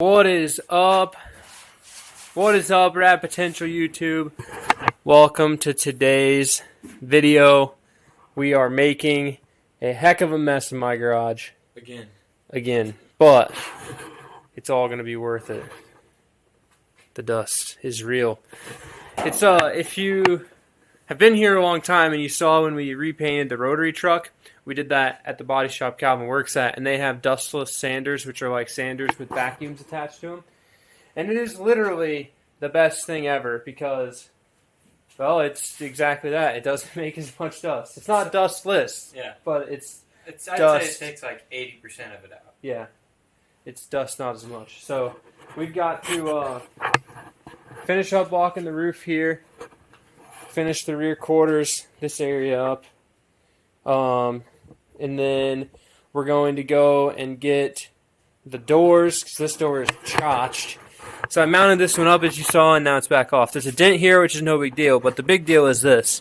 What is up? What is up, Rad Potential YouTube? Welcome to today's video. We are making a heck of a mess in my garage. Again. But it's all going to be worth it. The dust is real. It's if you have been here a long time and you saw when we repainted the rotary truck, we did that at the body shop Calvin works at, and they have dustless sanders, which are like sanders with vacuums attached to them. And it is literally the best thing ever because, well, it's exactly that. It doesn't make as much dust. It's not dustless, but it's I'd dust. say it takes like 80% of it out. Yeah, it's dust, not as much. So we've got to finish up blocking the roof here, finish the rear quarters, this area up. And then we're going to go and get the doors, because this door is chotched. So I mounted this one up as you saw, and now it's back off. There's a dent here, which is no big deal, but the big deal is this.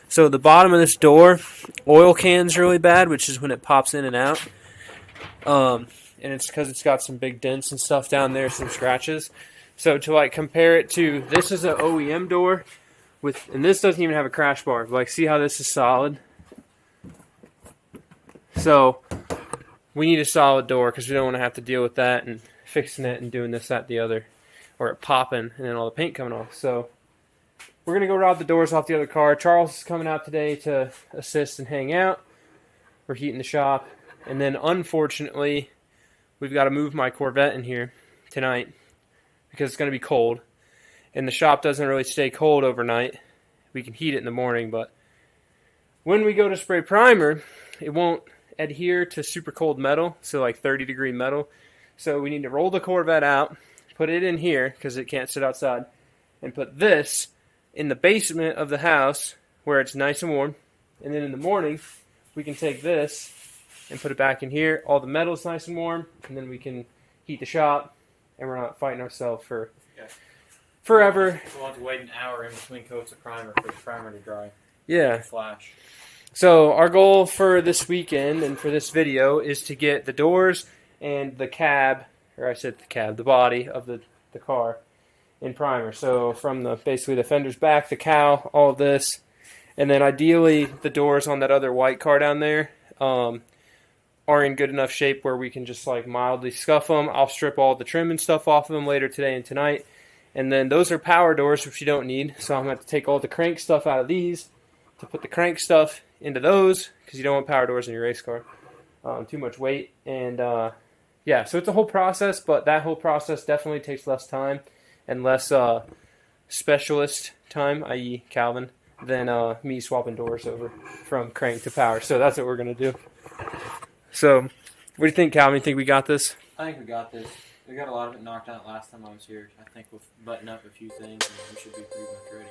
So the bottom of this door, oil can's really bad, which is when it pops in and out. And it's because it's got some big dents and stuff down there, some scratches. So to like compare it to, this is an OEM door, and this doesn't even have a crash bar. Like, see how this is solid? So we need a solid door because we don't want to have to deal with that and fixing it and doing this, that, the other, or it popping and then all the paint coming off. So we're going to go rob the doors off the other car. Charles is coming out today to assist and hang out. We're heating the shop. And then unfortunately, we've got to move my Corvette in here tonight because it's going to be cold. And the shop doesn't really stay cold overnight. We can heat it in the morning, but when we go to spray primer, it won't adhere to super cold metal, so like 30-degree metal. So we need to roll the Corvette out, put it in here because it can't sit outside, and put this in the basement of the house where it's nice and warm. And then in the morning, we can take this and put it back in here. All the metal's nice and warm, and then we can heat the shop, and we're not fighting ourselves for forever. We'll have to wait an hour in between coats of primer for the primer to dry. Yeah. Flash. So our goal for this weekend and for this video is to get the doors and the cab, or I said the cab, the body of the car in primer. So from basically the fender's back, the cowl, all of this, and then ideally the doors on that other white car down there are in good enough shape where we can just like mildly scuff them. I'll strip all the trim and stuff off of them later today and tonight. And then those are power doors, which you don't need. So I'm going to have to take all the crank stuff out of these to put the crank stuff into those, because you don't want power doors in your race car. Too much weight. And yeah, so it's a whole process, but that whole process definitely takes less time and less specialist time, i.e. Calvin, than me swapping doors over from crank to power. So that's what we're going to do. So what do you think, Calvin? You think we got this? I think we got this. We got a lot of it knocked out last time I was here. I think we'll button up a few things and we should be pretty much ready.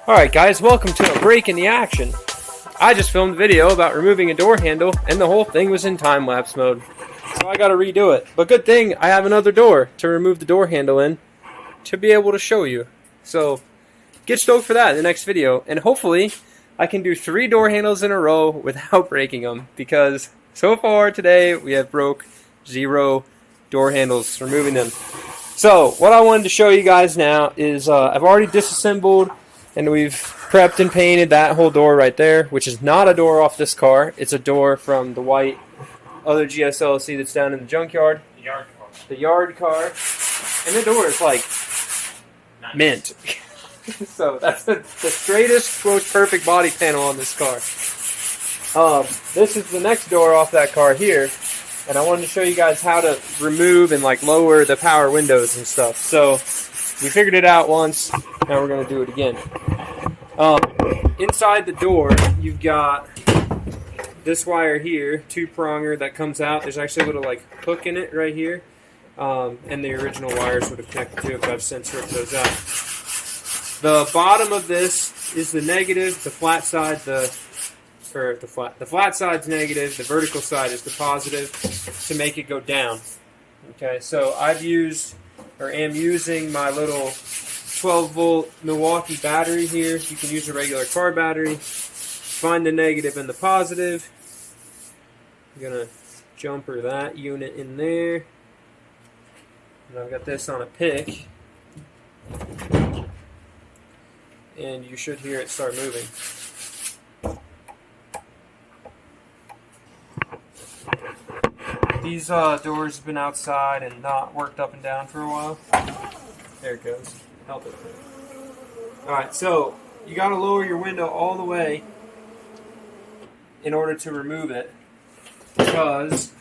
Alright guys, welcome to a break in the action. I just filmed a video about removing a door handle and the whole thing was in time-lapse mode. So I gotta redo it. But good thing I have another door to remove the door handle in to be able to show you. So get stoked for that in the next video. And hopefully I can do 3 door handles in a row without breaking them. Because so far today we have broke 0 door handles, removing them. So what I wanted to show you guys now is I've already disassembled and we've prepped and painted that whole door right there, which is not a door off this car. It's a door from the white other GSLC that's down in the junkyard. The yard car. The yard car. And the door is like nice. Mint. So that's the straightest, most perfect body panel on this car. This is the next door off that car here. And I wanted to show you guys how to remove and like lower the power windows and stuff. So we figured it out once, now we're going to do it again. Inside the door, you've got this wire here, two-pronger that comes out. There's actually a little like hook in it right here, and the original wires would have connected to it, but I've since ripped those out. The bottom of this is the negative. The flat side, the flat side's negative. The vertical side is the positive to make it go down. Okay, so I've used or am using my little 12-volt Milwaukee battery here. You can use a regular car battery. Find the negative and the positive. I'm going to jumper that unit in there. And I've got this on a pick. And you should hear it start moving. These doors have been outside and not worked up and down for a while. There it goes. Help it. Alright, so you got to lower your window all the way in order to remove it, because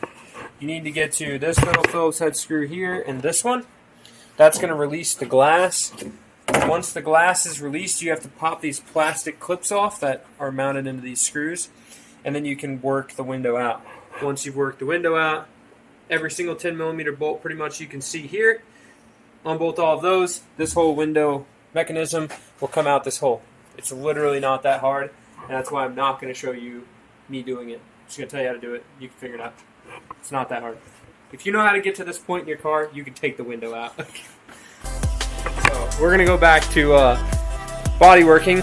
you need to get to this little Phillips head screw here and this one. That's going to release the glass. Once the glass is released, you have to pop these plastic clips off that are mounted into these screws, and then you can work the window out. Once you've worked the window out, every single 10mm bolt pretty much you can see here. Unbolt all of those, this whole window mechanism will come out this hole. It's literally not that hard, and that's why I'm not going to show you me doing it. I'm just going to tell you how to do it. You can figure it out. It's not that hard. If you know how to get to this point in your car, you can take the window out. So we're going to go back to body working.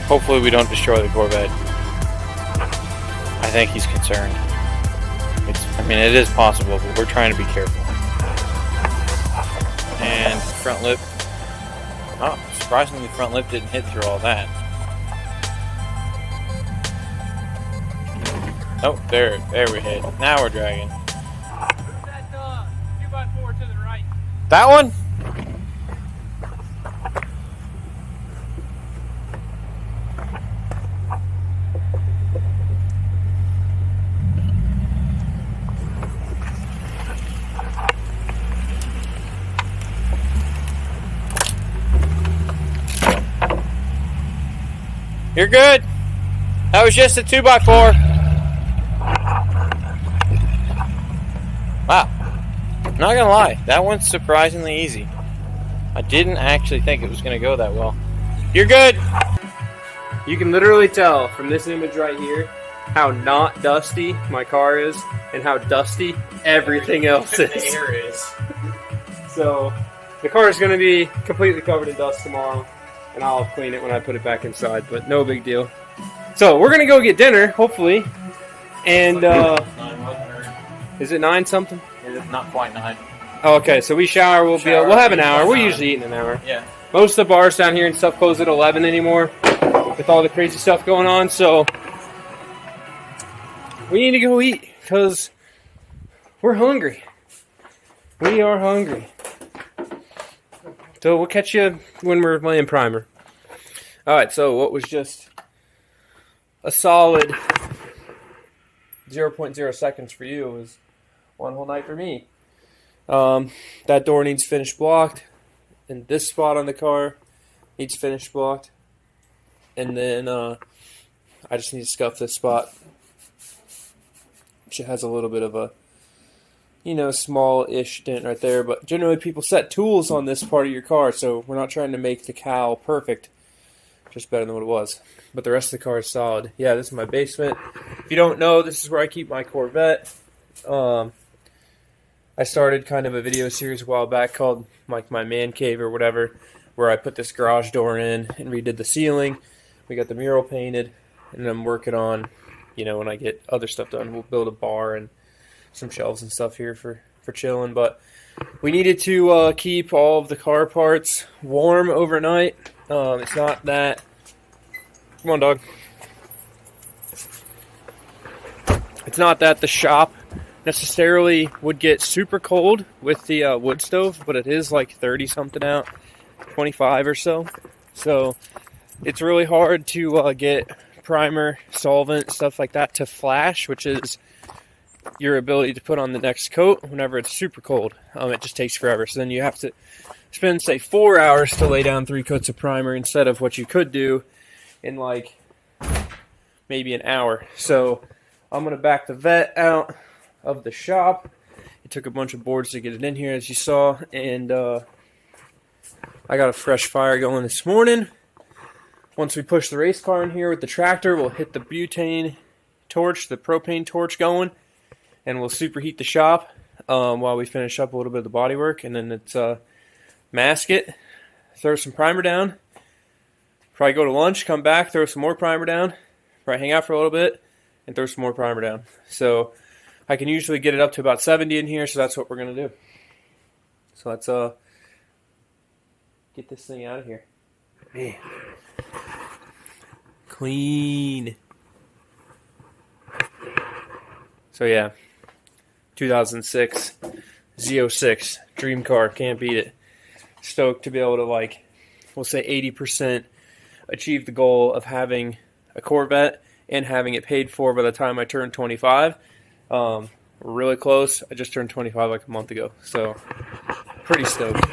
Hopefully we don't destroy the Corvette. I think he's concerned. It is possible, but we're trying to be careful. And front lip. Oh, surprisingly, the front lip didn't hit through all that. Oh, there we hit. Now we're dragging. That 2x4 to the right. That one? You're good. That was just a 2x4. Wow. Not gonna lie, that one's surprisingly easy. I didn't actually think it was gonna go that well. You're good. You can literally tell from this image right here how not dusty my car is and how dusty everything else is. The air is. So the car is going to be completely covered in dust tomorrow, and I'll clean it when I put it back inside, but no big deal. So we're going to go get dinner, hopefully. And is it 9 something? It's not quite 9. Oh, okay, so we shower, we'll have an hour. We're usually eating an hour. Yeah. Most of the bars down here and stuff close at 11 anymore with all the crazy stuff going on, so we need to go eat because we're hungry. We are hungry. So we'll catch you when we're playing primer. Alright, so what was just a solid 0.0 seconds for you was one whole night for me. That door needs finished blocked, and this spot on the car needs finished blocked, and then I just need to scuff this spot, which has a little bit of a small-ish dent right there. But generally people set tools on this part of your car, so we're not trying to make the cowl perfect. Just better than what it was. But the rest of the car is solid. Yeah, this is my basement. If you don't know, this is where I keep my Corvette. I started kind of a video series a while back called like my man cave or whatever, where I put this garage door in and redid the ceiling. We got the mural painted, and I'm working on, when I get other stuff done, we'll build a bar and some shelves and stuff here for chilling. But we needed to keep all of the car parts warm overnight. It's not that... Come on, dog. It's not that the shop necessarily would get super cold with the wood stove, but it is like 30 something out, 25 or so. So it's really hard to get primer, solvent, stuff like that to flash, which is your ability to put on the next coat whenever it's super cold. It just takes forever. So then you have to spend, say, 4 hours to lay down 3 coats of primer instead of what you could do in like maybe an hour. So I'm going to back the vet out of the shop. It took a bunch of boards to get it in here, as you saw, and I got a fresh fire going this morning. Once we push the race car in here with the tractor, we'll hit the butane torch, the propane torch going, and we'll superheat the shop while we finish up a little bit of the body work, and then it's mask it, throw some primer down, probably go to lunch, come back, throw some more primer down, probably hang out for a little bit, and throw some more primer down. So I can usually get it up to about 70 in here, so that's what we're going to do. So let's get this thing out of here. Man. Clean. So yeah, 2006 Z06 dream car, can't beat it. Stoked to be able to, we'll say 80% achieve the goal of having a Corvette and having it paid for by the time I turn 25. We're really close. I just turned 25 like a month ago, so pretty stoked.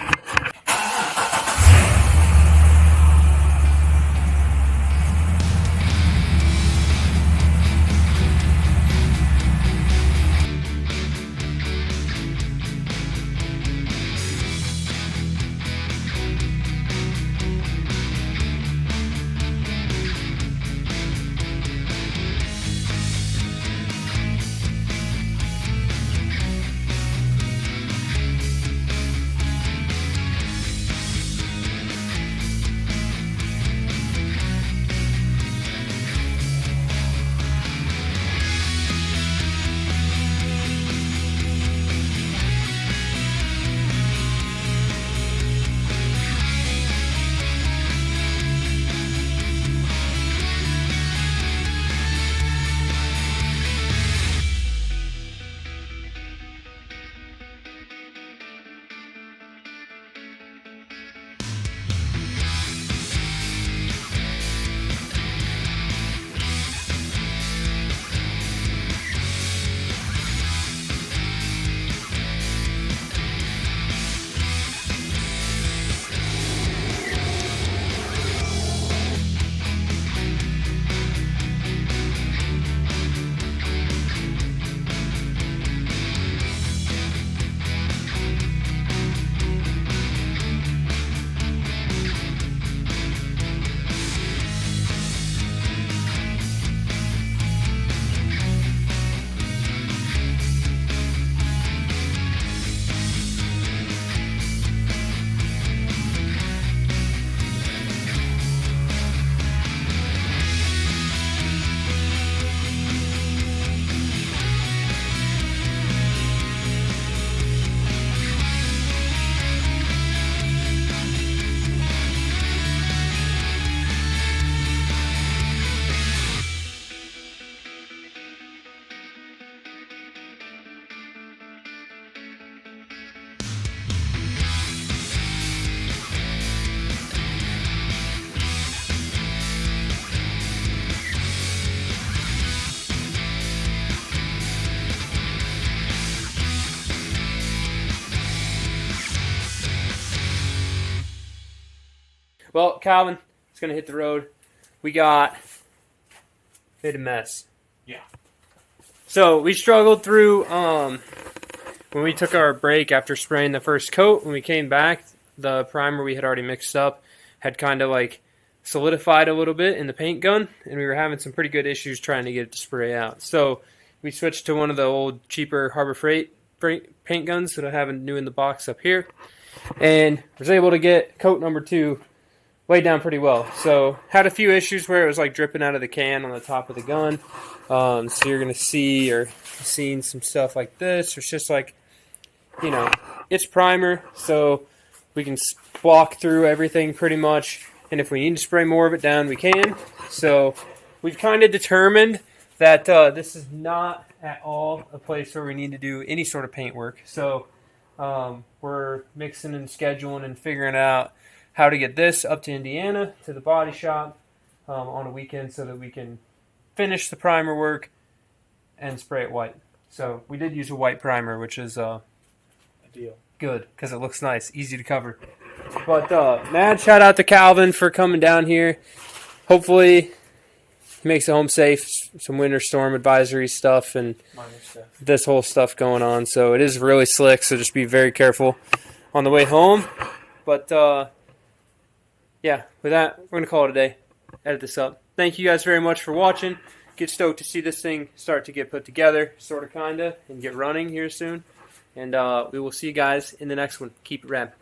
Well, Calvin, it's going to hit the road. We got made a mess. Yeah. So we struggled through, when we took our break after spraying the first coat, when we came back, the primer we had already mixed up had kind of like solidified a little bit in the paint gun, and we were having some pretty good issues trying to get it to spray out. So we switched to one of the old cheaper Harbor Freight paint guns that I have new in the box up here, and was able to get coat number 2 laid down pretty well. So had a few issues where it was like dripping out of the can on the top of the gun. So you're gonna see or seeing some stuff like this. It's just like, you know, it's primer, so we can walk through everything pretty much. And if we need to spray more of it down, we can. So we've kind of determined that this is not at all a place where we need to do any sort of paint work. So we're mixing and scheduling and figuring out how to get this up to Indiana, to the body shop on a weekend so that we can finish the primer work and spray it white. So we did use a white primer, which is Deal. good because it looks nice, easy to cover. But mad shout out to Calvin for coming down here. Hopefully he makes it home safe. Some winter storm advisory stuff and this whole stuff going on. So it is really slick, so just be very careful on the way home. But yeah, with that, we're going to call it a day. Edit this up. Thank you guys very much for watching. Get stoked to see this thing start to get put together, sort of, kind of, and get running here soon. And we will see you guys in the next one. Keep it rad.